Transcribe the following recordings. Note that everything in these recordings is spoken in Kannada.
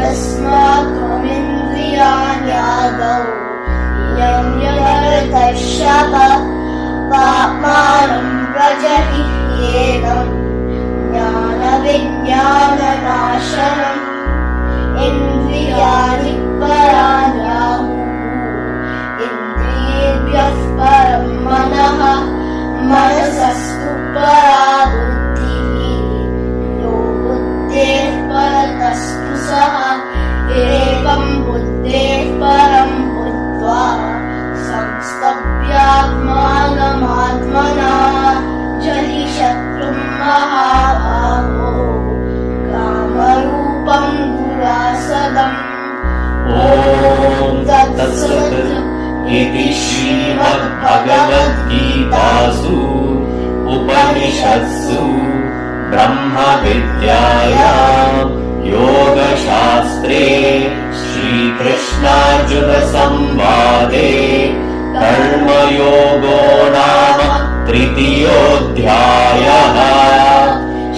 तस्मात्त्वमिन्द्रियाण्यादौ यम्यवर्तर्षभ पाप्मानं व्रजहि ह्येनं ज्ञानविज्ञाननाशनम् इन्द्रियाणि पराण्याहुः इन्द्रियेभ्यः परं मनः मनसस्तु परा बुद्धिः यो बुद्धेः परतस्तु सः एवं बुद्धेः परं बुद्ध्वा संस्तभ्यात्मानमात्मना जहि शत्रुं महाबाहो कामरूपं दुरासदम्। ॐ तत्सत् इति श्रीमद्भगवद्गीतासु उपनिषत्सु ब्रह्मविद्यायां योगशास्त्रे श्रीकृष्णार्जुनसंवादे कर्मयोगो नाम तृतीयोऽध्यायः।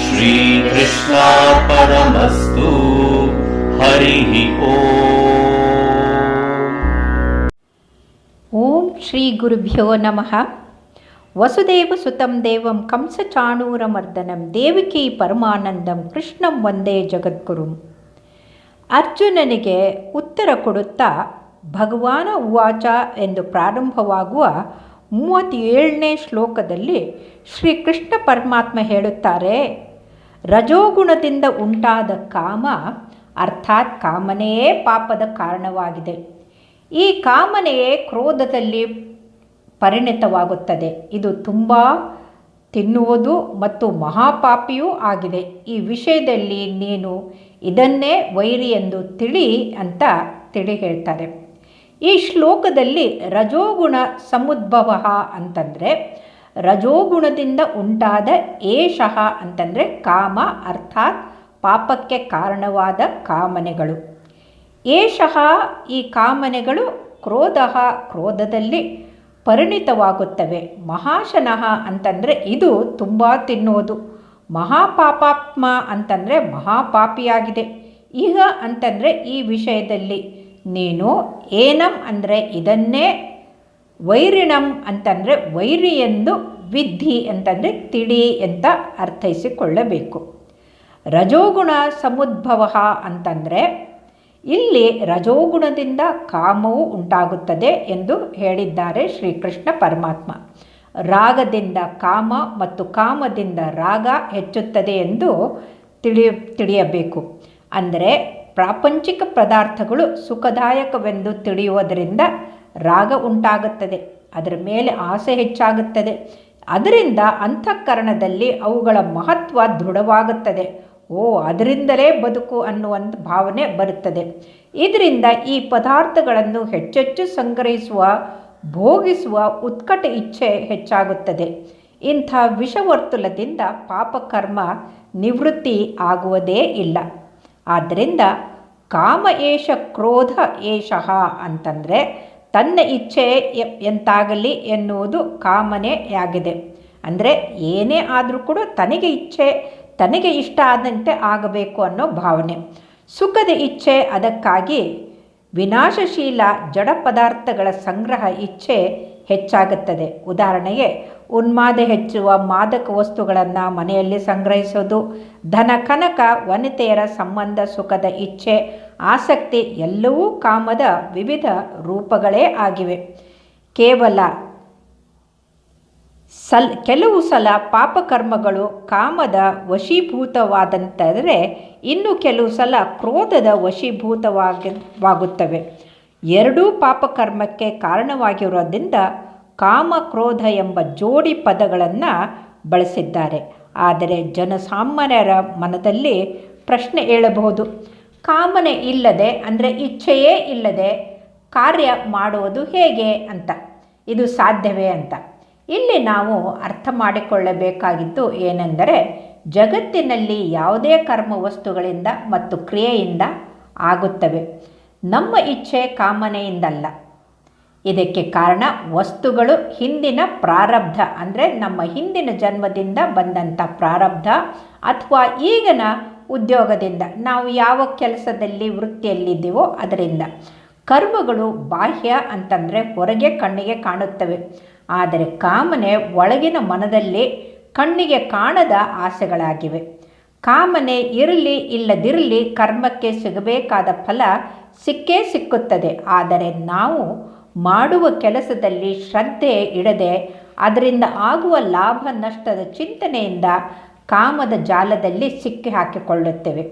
श्रीकृष्णार्पणमस्तु। हरिः ಓಂ ಶ್ರೀ ಗುರುಭ್ಯೋ ನಮಃ. ವಸುದೇವಸುತಂ ದೇವಂ ಕಂಸಚಾಣೂರಮರ್ದನಂ ದೇವಕೀ ಪರಮಾನಂದಂ ಕೃಷ್ಣಂ ವಂದೇ ಜಗದ್ಗುರುಂ. ಅರ್ಜುನನಿಗೆ ಉತ್ತರ ಕೊಡುತ್ತಾ ಭಗವಾನ ಉವಾಚ ಎಂದು ಪ್ರಾರಂಭವಾಗುವ 37ನೇ ಶ್ಲೋಕದಲ್ಲಿ ಶ್ರೀಕೃಷ್ಣ ಪರಮಾತ್ಮ ಹೇಳುತ್ತಾರೆ, ರಜೋಗುಣದಿಂದ ಉಂಟಾದ ಕಾಮ ಅರ್ಥಾತ್ ಕಾಮನೆಯೇ ಪಾಪದ ಕಾರಣವಾಗಿದೆ. ಈ ಕಾಮನೆಯೇ ಕ್ರೋಧದಲ್ಲಿ ಪರಿಣತವಾಗುತ್ತದೆ. ಇದು ತುಂಬ ತಿನ್ನುವುದು ಮತ್ತು ಮಹಾಪಾಪಿಯೂ ಆಗಿದೆ. ಈ ವಿಷಯದಲ್ಲಿ ನೀನು ಇದನ್ನೇ ವೈರಿ ಎಂದು ತಿಳಿ ಅಂತ ಹೇಳ್ತಾರೆ. ಈ ಶ್ಲೋಕದಲ್ಲಿ ರಜೋಗುಣ ಸಮುದ್ಭವ ಅಂತಂದರೆ ರಜೋಗುಣದಿಂದ ಉಂಟಾದ ಏಷಃ ಅಂತಂದರೆ ಕಾಮ ಅರ್ಥಾತ್ ಪಾಪಕ್ಕೆ ಕಾರಣವಾದ ಕಾಮನೆಗಳು. ಏಷಃ ಈ ಕಾಮನೆಗಳು ಕ್ರೋಧದಲ್ಲಿ ಪರಿಣಿತವಾಗುತ್ತವೆ. ಮಹಾಶನಃ ಅಂತಂದರೆ ಇದು ತುಂಬ ತಿನ್ನುವುದು. ಮಹಾಪಾಪಾತ್ಮ ಅಂತಂದರೆ ಮಹಾಪಾಪಿಯಾಗಿದೆ. ಈಗ ಅಂತಂದರೆ ಈ ವಿಷಯದಲ್ಲಿ ನೀನು ಏನಂ ಅಂದರೆ ಇದನ್ನೇ ವೈರಿಣಂ ಅಂತಂದರೆ ವೈರಿ ಎಂದು ವಿದ್ಧಿ ಅಂತಂದರೆ ತಿಳಿ ಅಂತ ಅರ್ಥೈಸಿಕೊಳ್ಳಬೇಕು. ರಜೋಗುಣ ಸಮುದ್ಭವ ಅಂತಂದರೆ ಇಲ್ಲಿ ರಜೋಗುಣದಿಂದ ಕಾಮವು ಉಂಟಾಗುತ್ತದೆ ಎಂದು ಹೇಳಿದ್ದಾರೆ ಶ್ರೀಕೃಷ್ಣ ಪರಮಾತ್ಮ. ರಾಗದಿಂದ ಕಾಮ ಮತ್ತು ಕಾಮದಿಂದ ರಾಗ ಹೆಚ್ಚುತ್ತದೆ ಎಂದು ತಿಳಿಯಬೇಕು. ಅಂದರೆ ಪ್ರಾಪಂಚಿಕ ಪದಾರ್ಥಗಳು ಸುಖದಾಯಕವೆಂದು ತಿಳಿಯುವುದರಿಂದ ರಾಗ ಉಂಟಾಗುತ್ತದೆ, ಅದರ ಮೇಲೆ ಆಸೆ ಹೆಚ್ಚಾಗುತ್ತದೆ. ಅದರಿಂದ ಅಂತಃಕರಣದಲ್ಲಿ ಅವುಗಳ ಮಹತ್ವ ದೃಢವಾಗುತ್ತದೆ. ಅದರಿಂದಲೇ ಬದುಕು ಅನ್ನುವಂಥ ಭಾವನೆ ಬರುತ್ತದೆ. ಇದರಿಂದ ಈ ಪದಾರ್ಥಗಳನ್ನು ಹೆಚ್ಚೆಚ್ಚು ಸಂಗ್ರಹಿಸುವ ಭೋಗಿಸುವ ಉತ್ಕಟ ಇಚ್ಛೆ ಹೆಚ್ಚಾಗುತ್ತದೆ. ಇಂಥ ವಿಷವರ್ತುಲದಿಂದ ಪಾಪಕರ್ಮ ನಿವೃತ್ತಿ ಆಗುವುದೇ ಇಲ್ಲ. ಆದ್ದರಿಂದ ಕಾಮ ಏಷ ಕ್ರೋಧ ಏಷಃ ಅಂತಂದರೆ ತನ್ನ ಇಚ್ಛೆ ಎಂತಾಗಲಿ ಎನ್ನುವುದು ಕಾಮನೆಯಾಗಿದೆ. ಅಂದರೆ ಏನೇ ಆದರೂ ಕೂಡ ತನಗೆ ಇಷ್ಟ ಆದಂತೆ ಆಗಬೇಕು ಅನ್ನೋ ಭಾವನೆ. ಸುಖದ ಇಚ್ಛೆ ಅದಕ್ಕಾಗಿ ವಿನಾಶಶೀಲ ಜಡ ಪದಾರ್ಥಗಳ ಸಂಗ್ರಹ ಇಚ್ಛೆ ಹೆಚ್ಚಾಗುತ್ತದೆ. ಉದಾಹರಣೆಗೆ ಉನ್ಮಾದ ಹೆಚ್ಚುವ ಮಾದಕ ವಸ್ತುಗಳನ್ನು ಮನೆಯಲ್ಲಿ ಸಂಗ್ರಹಿಸೋದು, ಧನ ಕನಕ ವನಿತೆಯರ ಸಂಬಂಧ, ಸುಖದ ಇಚ್ಛೆ, ಆಸಕ್ತಿ ಎಲ್ಲವೂ ಕಾಮದ ವಿವಿಧ ರೂಪಗಳೇ ಆಗಿವೆ. ಕೆಲವು ಸಲ ಪಾಪಕರ್ಮಗಳು ಕಾಮದ ವಶೀಭೂತವಾದಂತಾದರೆ ಇನ್ನು ಕೆಲವು ಸಲ ಕ್ರೋಧದ ವಶೀಭೂತವಾಗುತ್ತವೆ. ಎರಡೂ ಪಾಪಕರ್ಮಕ್ಕೆ ಕಾರಣವಾಗಿರೋದ್ರಿಂದ ಕಾಮ ಕ್ರೋಧ ಎಂಬ ಜೋಡಿ ಪದಗಳನ್ನು ಬಳಸಿದ್ದಾರೆ. ಆದರೆ ಜನಸಾಮಾನ್ಯರ ಮನದಲ್ಲಿ ಪ್ರಶ್ನೆ ಏಳಬಹುದು, ಕಾಮನೆ ಇಲ್ಲದೆ ಅಂದರೆ ಇಚ್ಛೆಯೇ ಇಲ್ಲದೆ ಕಾರ್ಯ ಮಾಡುವುದು ಹೇಗೆ ಅಂತ, ಇದು ಸಾಧ್ಯವೇ ಅಂತ. ಇಲ್ಲಿ ನಾವು ಅರ್ಥ ಮಾಡಿಕೊಳ್ಳಬೇಕಾಗಿದ್ದು ಏನೆಂದರೆ, ಜಗತ್ತಿನಲ್ಲಿ ಯಾವುದೇ ಕರ್ಮ ವಸ್ತುಗಳಿಂದ ಮತ್ತು ಕ್ರಿಯೆಯಿಂದ ಆಗುತ್ತವೆ. ನಮ್ಮ ಇಚ್ಛೆ ಕಾಮನೆಯಿಂದಲ್ಲ. ಇದಕ್ಕೆ ಕಾರಣ ವಸ್ತುಗಳು ಹಿಂದಿನ ಪ್ರಾರಬ್ಧ, ಅಂದರೆ ನಮ್ಮ ಹಿಂದಿನ ಜನ್ಮದಿಂದ ಬಂದಂಥ ಪ್ರಾರಬ್ಧ ಅಥವಾ ಈಗಿನ ಉದ್ಯೋಗದಿಂದ, ನಾವು ಯಾವ ಕೆಲಸದಲ್ಲಿ ವೃತ್ತಿಯಲ್ಲಿದ್ದೀವೋ ಅದರಿಂದ. ಕರ್ಮಗಳು ಬಾಹ್ಯ ಅಂತಂದರೆ ಹೊರಗೆ ಕಣ್ಣಿಗೆ ಕಾಣುತ್ತವೆ. ಆದರೆ ಕಾಮನೆ ಒಳಗಿನ ಮನದಲ್ಲಿ ಕಣ್ಣಿಗೆ ಕಾಣದ ಆಸೆಗಳಾಗಿವೆ. ಕಾಮನೆ ಇರಲಿ ಇಲ್ಲದಿರಲಿ ಕರ್ಮಕ್ಕೆ ಸಿಗಬೇಕಾದ ಫಲ ಸಿಕ್ಕೇ ಸಿಕ್ಕುತ್ತದೆ. ಆದರೆ ನಾವು ಮಾಡುವ ಕೆಲಸದಲ್ಲಿ ಶ್ರದ್ಧೆ ಇಡದೆ ಅದರಿಂದ ಆಗುವ ಲಾಭ ನಷ್ಟದ ಚಿಂತನೆಯಿಂದ ಕಾಮದ ಜಾಲದಲ್ಲಿ ಸಿಕ್ಕಿ ಹಾಕಿಕೊಳ್ಳುತ್ತೇವೆ.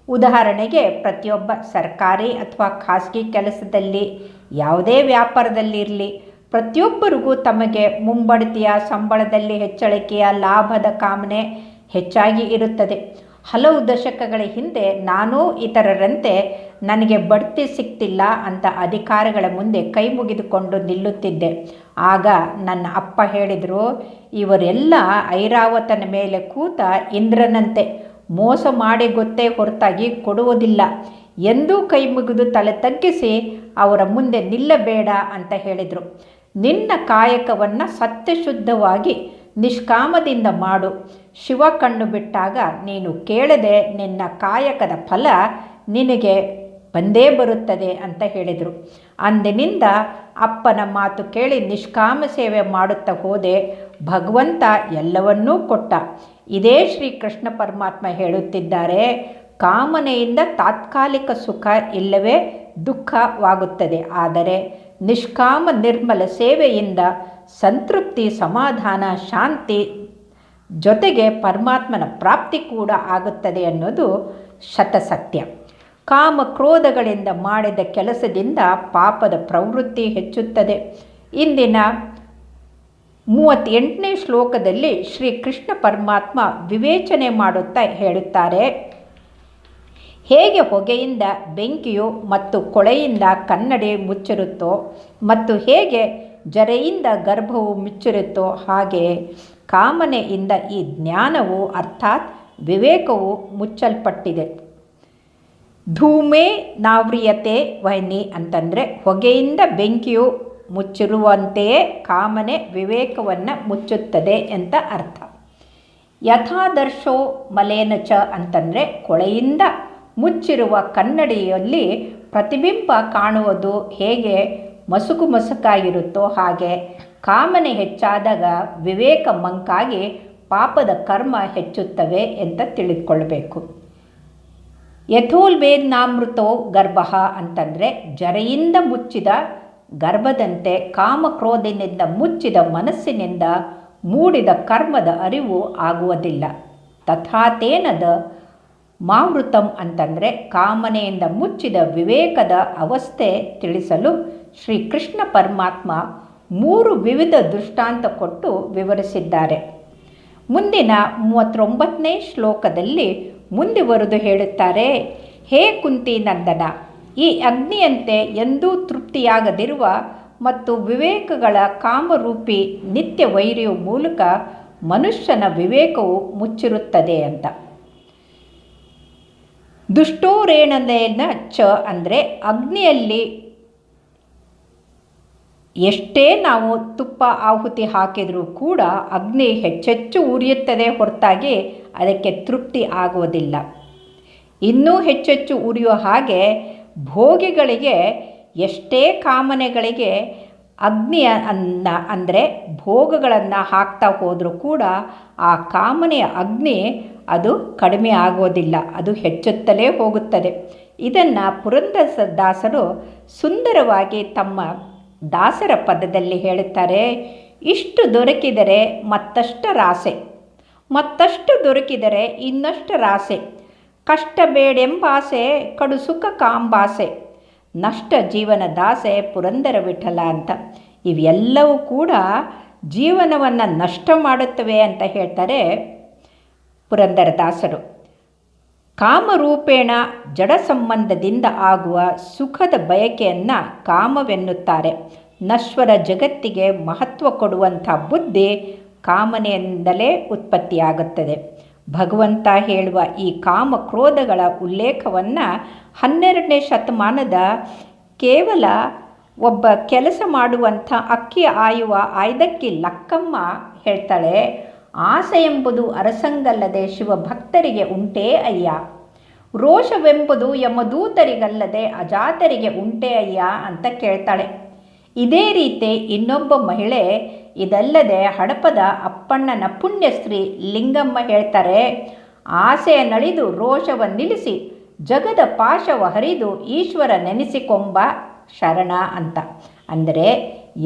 ಉದಾಹರಣೆಗೆ, ಪ್ರತಿಯೊಬ್ಬ ಸರ್ಕಾರಿ ಅಥವಾ ಖಾಸಗಿ ಕೆಲಸದಲ್ಲಿ, ಯಾವುದೇ ವ್ಯಾಪಾರದಲ್ಲಿರಲಿ, ಪ್ರತಿಯೊಬ್ಬರಿಗೂ ತಮಗೆ ಮುಂಬಡ್ತಿಯ, ಸಂಬಳದಲ್ಲಿ ಹೆಚ್ಚಳಿಕೆಯ, ಲಾಭದ ಕಾಮನೆ ಹೆಚ್ಚಾಗಿ ಇರುತ್ತದೆ. ಹಲವು ದಶಕಗಳ ಹಿಂದೆ ನಾನೂ ಇತರರಂತೆ ನನಗೆ ಬಡ್ತಿ ಸಿಗ್ತಿಲ್ಲ ಅಂತ ಅಧಿಕಾರಿಗಳ ಮುಂದೆ ಕೈ ಮುಗಿದುಕೊಂಡು ನಿಲ್ಲುತ್ತಿದ್ದೆ. ಆಗ ನನ್ನ ಅಪ್ಪ ಹೇಳಿದರು, ಇವರೆಲ್ಲ ಐರಾವತನ ಮೇಲೆ ಕೂತ ಇಂದ್ರನಂತೆ, ಮೋಸ ಮಾಡಿ ಗೊತ್ತೇ ಹೊರತಾಗಿ ಕೊಡುವುದಿಲ್ಲ. ಎಂದೂ ಕೈ ಮುಗಿದು ತಲೆ ತಗ್ಗಿಸಿ ಅವರ ಮುಂದೆ ನಿಲ್ಲಬೇಡ ಅಂತ ಹೇಳಿದರು. ನಿನ್ನ ಕಾಯಕವನ್ನು ಸತ್ಯಶುದ್ಧವಾಗಿ ನಿಷ್ಕಾಮದಿಂದ ಮಾಡು. ಶಿವ ಕಣ್ಣು ಬಿಟ್ಟಾಗ ನೀನು ಕೇಳದೆ ನಿನ್ನ ಕಾಯಕದ ಫಲ ನಿನಗೆ ಬಂದೇ ಬರುತ್ತದೆ ಅಂತ ಹೇಳಿದರು. ಅಂದಿನಿಂದ ಅಪ್ಪನ ಮಾತು ಕೇಳಿ ನಿಷ್ಕಾಮ ಸೇವೆ ಮಾಡುತ್ತಾ ಹೋದೆ. ಭಗವಂತ ಎಲ್ಲವನ್ನೂ ಕೊಟ್ಟ. ಇದೇ ಶ್ರೀಕೃಷ್ಣ ಪರಮಾತ್ಮ ಹೇಳುತ್ತಿದ್ದಾರೆ, ಕಾಮನೆಯಿಂದ ತಾತ್ಕಾಲಿಕ ಸುಖ ಇಲ್ಲವೇ ದುಃಖವಾಗುತ್ತದೆ. ಆದರೆ ನಿಷ್ಕಾಮ ನಿರ್ಮಲ ಸೇವೆಯಿಂದ ಸಂತೃಪ್ತಿ, ಸಮಾಧಾನ, ಶಾಂತಿ ಜೊತೆಗೆ ಪರಮಾತ್ಮನ ಪ್ರಾಪ್ತಿ ಕೂಡ ಆಗುತ್ತದೆ ಅನ್ನೋದು ಶತಸತ್ಯ. ಕಾಮ ಕ್ರೋಧಗಳಿಂದ ಮಾಡಿದ ಕೆಲಸದಿಂದ ಪಾಪದ ಪ್ರವೃತ್ತಿ ಹೆಚ್ಚುತ್ತದೆ. ಇಂದಿನ 38ನೇ ಶ್ಲೋಕದಲ್ಲಿ ಶ್ರೀಕೃಷ್ಣ ಪರಮಾತ್ಮ ವಿವೇಚನೆ ಮಾಡುತ್ತಾ ಹೇಳುತ್ತಾರೆ, ಹೇಗೆ ಹೊಗೆಯಿಂದ ಬೆಂಕಿಯು ಮತ್ತು ಕೊಳೆಯಿಂದ ಕನ್ನಡಿ ಮುಚ್ಚಿರುತ್ತೋ ಮತ್ತು ಹೇಗೆ ಜರೆಯಿಂದ ಗರ್ಭವು ಮುಚ್ಚಿರುತ್ತೋ ಹಾಗೆ ಕಾಮನೆಯಿಂದ ಈ ಜ್ಞಾನವು ಅರ್ಥಾತ್ ವಿವೇಕವು ಮುಚ್ಚಲ್ಪಟ್ಟಿದೆ. ಧೂಮೇ ನಾವ್ರಿಯತೆ ವಹ್ನಿ ಅಂತಂದರೆ ಹೊಗೆಯಿಂದ ಬೆಂಕಿಯು ಮುಚ್ಚಿರುವಂತೆಯೇ ಕಾಮನೆ ವಿವೇಕವನ್ನು ಮುಚ್ಚುತ್ತದೆ ಅಂತ ಅರ್ಥ. ಯಥಾದರ್ಶೋ ಮಲೇನ ಚ ಅಂತಂದರೆ ಕೊಳೆಯಿಂದ ಮುಚ್ಚಿರುವ ಕನ್ನಡಿಯಲ್ಲಿ ಪ್ರತಿಬಿಂಬ ಕಾಣುವುದು ಹೇಗೆ ಮಸುಕಾಗಿರುತ್ತೋ ಹಾಗೆ ಕಾಮನೆ ಹೆಚ್ಚಾದಾಗ ವಿವೇಕ ಮಂಕಾಗಿ ಪಾಪದ ಕರ್ಮ ಹೆಚ್ಚುತ್ತವೆ ಅಂತ ತಿಳಿದುಕೊಳ್ಬೇಕು. ಯಥೋಲ್ವೇದ್ನಾಮೃತೋ ಗರ್ಭ ಅಂತಂದರೆ ಜರೆಯಿಂದ ಮುಚ್ಚಿದ ಗರ್ಭದಂತೆ ಕಾಮಕ್ರೋಧದಿಂದ ಮುಚ್ಚಿದ ಮನಸ್ಸಿನಿಂದ ಮೂಡಿದ ಕರ್ಮದ ಅರಿವು ಆಗುವುದಿಲ್ಲ. ತಥಾತೇನದ ಮಾವೃತಂ ಅಂತಂದರೆ ಕಾಮನೆಯಿಂದ ಮುಚ್ಚಿದ ವಿವೇಕದ ಅವಸ್ಥೆ ತಿಳಿಸಲು ಶ್ರೀಕೃಷ್ಣ ಪರಮಾತ್ಮ 3 ವಿವಿಧ ದೃಷ್ಟಾಂತ ಕೊಟ್ಟು ವಿವರಿಸಿದ್ದಾರೆ. ಮುಂದಿನ 39ನೇ ಶ್ಲೋಕದಲ್ಲಿ ಮುಂದುವರೆದು ಹೇಳುತ್ತಾರೆ, ಹೇ ಕುಂತಿ ನಂದನ, ಈ ಅಗ್ನಿಯಂತೆ ಎಂದೂ ತೃಪ್ತಿಯಾಗದಿರುವ ಮತ್ತು ವಿವೇಕಗಳ ಕಾಮರೂಪಿ ನಿತ್ಯ ವೈರಿಯ ಮೂಲಕ ಮನುಷ್ಯನ ವಿವೇಕವು ಮುಚ್ಚಿರುತ್ತದೆ ಅಂತ. ದುಷ್ಟೋರೇಣನೇನ ಚ ಅಂದರೆ ಅಗ್ನಿಯಲ್ಲಿ ಎಷ್ಟೇ ನಾವು ತುಪ್ಪ ಆಹುತಿ ಹಾಕಿದರೂ ಕೂಡ ಅಗ್ನಿ ಹೆಚ್ಚೆಚ್ಚು ಉರಿಯುತ್ತದೆ ಹೊರತಾಗಿ ಅದಕ್ಕೆ ತೃಪ್ತಿ ಆಗುವುದಿಲ್ಲ. ಇನ್ನೂ ಹೆಚ್ಚೆಚ್ಚು ಉರಿಯುವ ಹಾಗೆ ಭೋಗಿಗಳಿಗೆ ಎಷ್ಟೇ ಕಾಮನೆಗಳಿಗೆ ಅಗ್ನಿಯನ್ನು ಅಂದರೆ ಭೋಗಗಳನ್ನು ಹಾಕ್ತಾ ಹೋದರೂ ಕೂಡ ಆ ಕಾಮನೆಯ ಅಗ್ನಿ ಅದು ಕಡಿಮೆ ಆಗೋದಿಲ್ಲ, ಅದು ಹೆಚ್ಚುತ್ತಲೇ ಹೋಗುತ್ತದೆ. ಇದನ್ನು ಪುರಂದರದಾಸರು ಸುಂದರವಾಗಿ ತಮ್ಮ ದಾಸರ ಪದದಲ್ಲಿ ಹೇಳುತ್ತಾರೆ, ಇಷ್ಟು ದೊರಕಿದರೆ ಮತ್ತಷ್ಟರಾಸೆ, ಮತ್ತಷ್ಟು ದೊರಕಿದರೆ ಇನ್ನಷ್ಟರಾಸೆ, ಕಷ್ಟ ಬೇಡೆಂಬಾಸೆ ಕಡು ಸುಖ ಕಾಂಬಾಸೆ, ನಷ್ಟ ಜೀವನ ದಾಸೆ ಪುರಂದರ ವಿಠಲ ಅಂತ. ಇವೆಲ್ಲವೂ ಕೂಡ ಜೀವನವನ್ನು ನಷ್ಟ ಮಾಡುತ್ತವೆ ಅಂತ ಹೇಳ್ತಾರೆ ಪುರಂದರದಾಸರು. ಕಾಮರೂಪೇಣ ಜಡ ಸಂಬಂಧದಿಂದ ಆಗುವ ಸುಖದ ಬಯಕೆಯನ್ನು ಕಾಮವೆನ್ನುತ್ತಾರೆ. ನಶ್ವರ ಜಗತ್ತಿಗೆ ಮಹತ್ವ ಕೊಡುವಂಥ ಬುದ್ಧಿ ಕಾಮನೆಯಿಂದಲೇ ಉತ್ಪತ್ತಿಯಾಗುತ್ತದೆ. ಭಗವಂತ ಹೇಳುವ ಈ ಕಾಮ ಕ್ರೋಧಗಳ ಉಲ್ಲೇಖವನ್ನು 12ನೇ ಶತಮಾನದ ಕೇವಲ ಒಬ್ಬ ಕೆಲಸ ಮಾಡುವಂಥ ಅಕ್ಕಿ ಆಯುವ ಆಯ್ದಕ್ಕಿ ಲಕ್ಕಮ್ಮ ಹೇಳ್ತಾಳೆ, ಆಸೆ ಎಂಬುದು ಅರಸಂಗಲ್ಲದೆ ಶಿವಭಕ್ತರಿಗೆ ಉಂಟೇ ಅಯ್ಯ. ರೋಷವೆಂಬುದು ಯಮದೂತರಿಗಲ್ಲದೆ ಅಜಾತರಿಗೆ ಉಂಟೆ ಅಯ್ಯ ಅಂತ ಕೇಳ್ತಾಳೆ. ಇದೇ ರೀತಿ ಇನ್ನೊಬ್ಬ ಮಹಿಳೆ, ಇದಲ್ಲದೆ ಹಡಪದ ಅಪ್ಪಣ್ಣನ ಪುಣ್ಯಶ್ರೀ ಲಿಂಗಮ್ಮ ಹೇಳ್ತಾರೆ, ಆಸೆಯ ನಳಿದು ರೋಷವ ನಿಲ್ಲಿಸಿ ಜಗದ ಪಾಶವ ಹರಿದು ಈಶ್ವರ ನೆನೆಸಿಕೊಂಬ ಶರಣ ಅಂತ. ಅಂದರೆ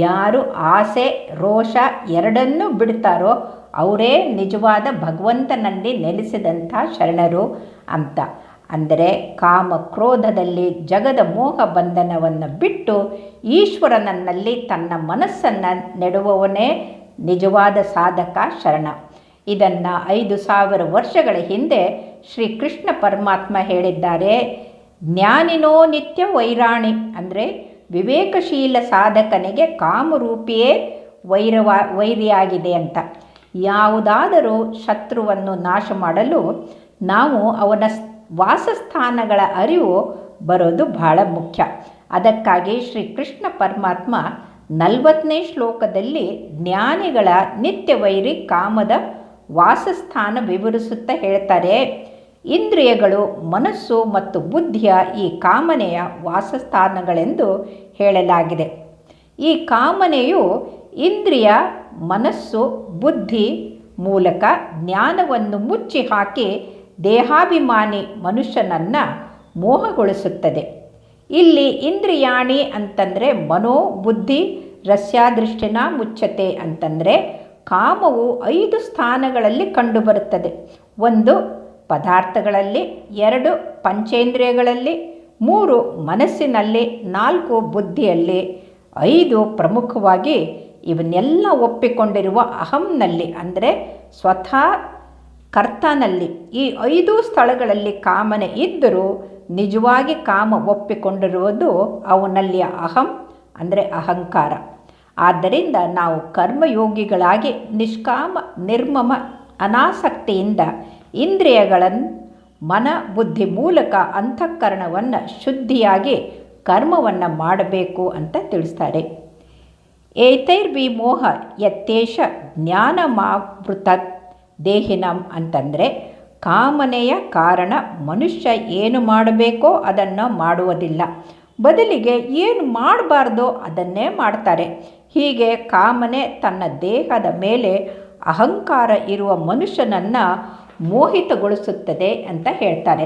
ಯಾರು ಆಸೆ ರೋಷ ಎರಡನ್ನೂ ಬಿಡ್ತಾರೋ ಅವರೇ ನಿಜವಾದ ಭಗವಂತನಲ್ಲಿ ನೆಲೆಸಿದಂಥ ಶರಣರು ಅಂತ. ಅಂದರೆ ಕಾಮ ಕ್ರೋಧದಲ್ಲಿ ಜಗದ ಮೋಹ ಬಂಧನವನ್ನು ಬಿಟ್ಟು ಈಶ್ವರನಲ್ಲಿ ತನ್ನ ಮನಸ್ಸನ್ನು ನೆಡುವವನೇ ನಿಜವಾದ ಸಾಧಕ ಶರಣ. ಇದನ್ನು 5000 ವರ್ಷಗಳ ಹಿಂದೆ ಶ್ರೀಕೃಷ್ಣ ಪರಮಾತ್ಮ ಹೇಳಿದ್ದಾರೆ. ಜ್ಞಾನಿನೋ ನಿತ್ಯ ವೈರಾಣಿ, ಅಂದರೆ ವಿವೇಕಶೀಲ ಸಾಧಕನಿಗೆ ಕಾಮರೂಪಿಯೇ ವೈರಿಯಾಗಿದೆ ಅಂತ. ಯಾವುದಾದರೂ ಶತ್ರುವನ್ನು ನಾಶ ಮಾಡಲು ನಾವು ಅವನ ವಾಸಸ್ಥಾನಗಳ ಅರಿವು ಬರೋದು ಬಹಳ ಮುಖ್ಯ. ಅದಕ್ಕಾಗಿ ಶ್ರೀಕೃಷ್ಣ ಪರಮಾತ್ಮ 40ನೇ ಶ್ಲೋಕದಲ್ಲಿ ಜ್ಞಾನಿಗಳ ನಿತ್ಯ ವೈರಿ ಕಾಮದ ವಾಸಸ್ಥಾನ ವಿವರಿಸುತ್ತಾ ಹೇಳ್ತಾರೆ. ಇಂದ್ರಿಯಗಳು ಮನಸ್ಸು ಮತ್ತು ಬುದ್ಧಿಯ ಈ ಕಾಮನೆಯ ವಾಸಸ್ಥಾನಗಳೆಂದು ಹೇಳಲಾಗಿದೆ. ಈ ಕಾಮನೆಯು ಇಂದ್ರಿಯ ಮನಸ್ಸು ಬುದ್ಧಿ ಮೂಲಕ ಜ್ಞಾನವನ್ನು ಮುಚ್ಚಿ ಹಾಕಿ ದೇಹಾಭಿಮಾನಿ ಮನುಷ್ಯನನ್ನು ಮೋಹಗೊಳಿಸುತ್ತದೆ. ಇಲ್ಲಿ ಇಂದ್ರಿಯಾಣಿ ಅಂತಂದರೆ ಮನೋ ಬುದ್ಧಿ ರಸ್ಯಾದೃಷ್ಟಿನ ಮುಚ್ಚತೆ ಅಂತಂದರೆ ಕಾಮವು 5 ಸ್ಥಾನಗಳಲ್ಲಿ ಕಂಡುಬರುತ್ತದೆ. 1 ಪದಾರ್ಥಗಳಲ್ಲಿ, 2 ಪಂಚೇಂದ್ರಿಯಗಳಲ್ಲಿ, 3 ಮನಸ್ಸಿನಲ್ಲಿ, 4 ಬುದ್ಧಿಯಲ್ಲಿ, 5 ಪ್ರಮುಖವಾಗಿ ಇವನ್ನೆಲ್ಲ ಒಪ್ಪಿಕೊಂಡಿರುವ ಅಹಂನಲ್ಲಿ ಅಂದರೆ ಸ್ವತಃ ಕರ್ತನಲ್ಲಿ. ಈ 5 ಸ್ಥಳಗಳಲ್ಲಿ ಕಾಮನೆ ಇದ್ದರೂ ನಿಜವಾಗಿ ಕಾಮ ಒಪ್ಪಿಕೊಂಡಿರುವುದು ಅವನಲ್ಲಿಯ ಅಹಂ ಅಂದರೆ ಅಹಂಕಾರ. ಆದ್ದರಿಂದ ನಾವು ಕರ್ಮಯೋಗಿಗಳಾಗಿ ನಿಷ್ಕಾಮ ನಿರ್ಮಮ ಅನಾಸಕ್ತಿಯಿಂದ ಇಂದ್ರಿಯಗಳನ್ನು ಮನ ಬುದ್ಧಿ ಮೂಲಕ ಅಂತಃಕರಣವನ್ನು ಶುದ್ಧಿಯಾಗಿ ಕರ್ಮವನ್ನು ಮಾಡಬೇಕು ಅಂತ ತಿಳಿಸ್ತಾರೆ. ಏತೈರ್ವಿಮೋಹ ಯತ್ತೇಷ ಜ್ಞಾನಮಾವೃತ ದೇಹಿನಂ ಅಂತಂದರೆ ಕಾಮನೆಯ ಕಾರಣ ಮನುಷ್ಯ ಏನು ಮಾಡಬೇಕೋ ಅದನ್ನು ಮಾಡುವುದಿಲ್ಲ, ಬದಲಿಗೆ ಏನು ಮಾಡಬಾರ್ದೋ ಅದನ್ನೇ ಮಾಡ್ತಾರೆ. ಹೀಗೆ ಕಾಮನೆ ತನ್ನ ದೇಹದ ಮೇಲೆ ಅಹಂಕಾರ ಇರುವ ಮನುಷ್ಯನನ್ನು ಮೋಹಿತಗೊಳಿಸುತ್ತದೆ ಅಂತ ಹೇಳ್ತಾರೆ.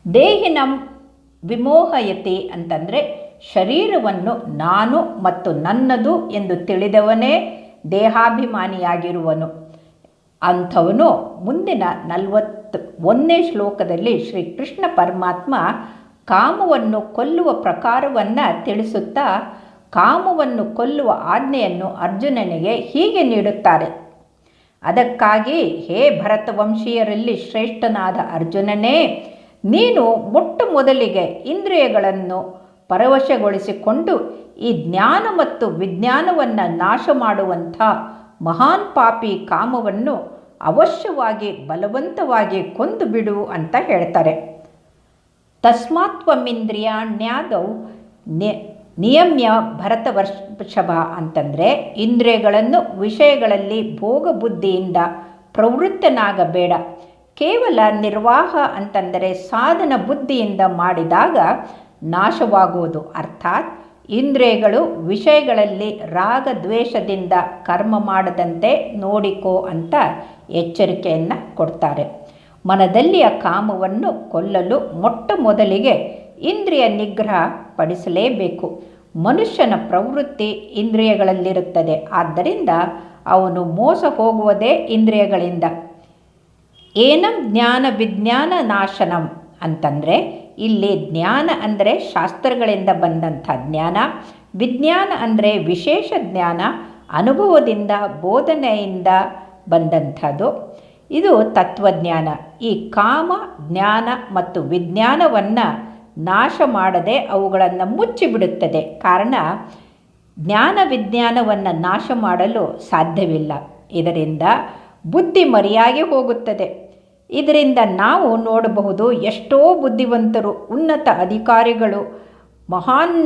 ದೇಹಿನಂ ವಿಮೋಹಯತಿ ಅಂತಂದರೆ ಶರೀರವನ್ನು ನಾನು ಮತ್ತು ನನ್ನದು ಎಂದು ತಿಳಿದವನೇ ದೇಹಾಭಿಮಾನಿಯಾಗಿರುವನು. ಅಂಥವನು ಮುಂದಿನ 41ನೇ ಶ್ಲೋಕದಲ್ಲಿ ಶ್ರೀಕೃಷ್ಣ ಪರಮಾತ್ಮ ಕಾಮವನ್ನು ಕೊಲ್ಲುವ ಪ್ರಕಾರವನ್ನು ತಿಳಿಸುತ್ತಾ ಕಾಮವನ್ನು ಕೊಲ್ಲುವ ಆಜ್ಞೆಯನ್ನು ಅರ್ಜುನನಿಗೆ ಹೀಗೆ ನೀಡುತ್ತಾರೆ. ಅದಕ್ಕಾಗಿ ಹೇ ಭರತವಂಶೀಯರಲ್ಲಿ ಶ್ರೇಷ್ಠನಾದ ಅರ್ಜುನನೇ, ನೀನು ಮೊಟ್ಟ ಮೊದಲಿಗೆ ಇಂದ್ರಿಯಗಳನ್ನು ಪರವಶಗೊಳಿಸಿಕೊಂಡು ಈ ಜ್ಞಾನ ಮತ್ತು ವಿಜ್ಞಾನವನ್ನು ನಾಶ ಮಾಡುವಂಥ ಮಹಾನ್ ಪಾಪಿ ಕಾಮವನ್ನು ಅವಶ್ಯವಾಗಿ ಬಲವಂತವಾಗಿ ಕೊಂದು ಬಿಡು ಅಂತ ಹೇಳ್ತಾರೆ. ತಸ್ಮಾತ್ವಮಿಂದ್ರಿಯಾಣ್ಯಾದೌ ನಿಯಮ್ಯ ಭರತವರ್ಷಭ ಅಂತಂದರೆ ಇಂದ್ರಿಯಗಳನ್ನು ವಿಷಯಗಳಲ್ಲಿ ಭೋಗ ಬುದ್ಧಿಯಿಂದ ಪ್ರವೃತ್ತನಾಗಬೇಡ. ಕೇವಲ ನಿರ್ವಾಹ ಅಂತಂದರೆ ಸಾಧನ ಬುದ್ಧಿಯಿಂದ ಮಾಡಿದಾಗ ನಾಶವಾಗುವುದು. ಅರ್ಥಾತ್ ಇಂದ್ರಿಯಗಳು ವಿಷಯಗಳಲ್ಲಿ ರಾಗ ದ್ವೇಷದಿಂದ ಕರ್ಮ ಮಾಡದಂತೆ ನೋಡಿಕೋ ಅಂತ ಎಚ್ಚರಿಕೆಯನ್ನು ಕೊಡ್ತಾರೆ. ಮನದಲ್ಲಿಯ ಕಾಮವನ್ನು ಕೊಲ್ಲಲು ಮೊಟ್ಟ ಮೊದಲಿಗೆ ಇಂದ್ರಿಯ ನಿಗ್ರಹ ಪಡಿಸಲೇಬೇಕು. ಮನುಷ್ಯನ ಪ್ರವೃತ್ತಿ ಇಂದ್ರಿಯಗಳಲ್ಲಿರುತ್ತದೆ. ಆದ್ದರಿಂದ ಅವನು ಮೋಸ ಹೋಗುವುದೇ ಇಂದ್ರಿಯಗಳಿಂದ. ಏನಂ ಜ್ಞಾನ ವಿಜ್ಞಾನ ನಾಶನಂ ಅಂತಂದರೆ ಇಲ್ಲಿ ಜ್ಞಾನ ಅಂದರೆ ಶಾಸ್ತ್ರಗಳಿಂದ ಬಂದಂಥ ಜ್ಞಾನ, ವಿಜ್ಞಾನ ಅಂದರೆ ವಿಶೇಷ ಜ್ಞಾನ, ಅನುಭವದಿಂದ ಬೋಧನೆಯಿಂದ ಬಂದಂಥದ್ದು. ಇದು ತತ್ವಜ್ಞಾನ. ಈ ಕಾಮ ಜ್ಞಾನ ಮತ್ತು ವಿಜ್ಞಾನವನ್ನು ನಾಶ ಮಾಡದೆ ಅವುಗಳನ್ನು ಮುಚ್ಚಿಬಿಡುತ್ತದೆ. ಕಾರಣ ಜ್ಞಾನ ವಿಜ್ಞಾನವನ್ನು ನಾಶ ಮಾಡಲು ಸಾಧ್ಯವಿಲ್ಲ. ಇದರಿಂದ ಬುದ್ಧಿ ಮರೆಯಾಗಿ ಹೋಗುತ್ತದೆ. ಇದರಿಂದ ನಾವು ನೋಡಬಹುದು, ಎಷ್ಟೋ ಬುದ್ಧಿವಂತರು, ಉನ್ನತ ಅಧಿಕಾರಿಗಳು, ಮಹಾನ್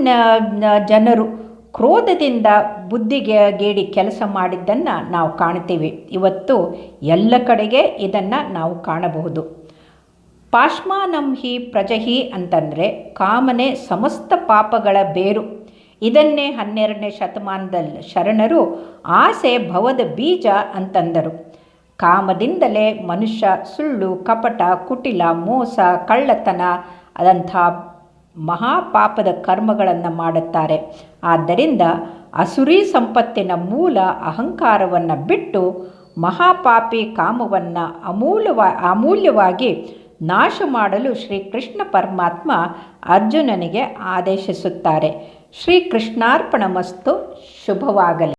ಜನರು ಕ್ರೋಧದಿಂದ ಬುದ್ಧಿಗೇಡಿ ಕೆಲಸ ಮಾಡಿದ್ದನ್ನು ನಾವು ಕಾಣ್ತೀವಿ. ಇವತ್ತು ಎಲ್ಲ ಕಡೆಗೆ ಇದನ್ನು ನಾವು ಕಾಣಬಹುದು. ಪಾಶ್ಮಾನಂ ಹಿ ಪ್ರಜಹಿ ಅಂತಂದರೆ ಕಾಮನೆ ಸಮಸ್ತ ಪಾಪಗಳ ಬೇರು. ಇದನ್ನೇ 12ನೇ ಶತಮಾನದಲ್ಲಿ ಶರಣರು ಆಸೆ ಭವದ ಬೀಜ ಅಂತಂದರು. ಕಾಮದಿಂದಲೇ ಮನುಷ್ಯ ಸುಳ್ಳು, ಕಪಟ, ಕುಟಿಲ, ಮೋಸ, ಕಳ್ಳತನ ಅದಂಥ ಮಹಾಪಾಪದ ಕರ್ಮಗಳನ್ನು ಮಾಡುತ್ತಾರೆ. ಆದ್ದರಿಂದ ಅಸುರಿ ಸಂಪತ್ತಿನ ಮೂಲ ಅಹಂಕಾರವನ್ನು ಬಿಟ್ಟು ಮಹಾಪಾಪಿ ಕಾಮವನ್ನು ಅಮೂಲ್ಯವಾಗಿ ನಾಶ ಮಾಡಲು ಶ್ರೀಕೃಷ್ಣ ಪರಮಾತ್ಮ ಅರ್ಜುನನಿಗೆ ಆದೇಶಿಸುತ್ತಾರೆ. ಶ್ರೀಕೃಷ್ಣಾರ್ಪಣಮಸ್ತು. ಶುಭವಾಗಲಿ.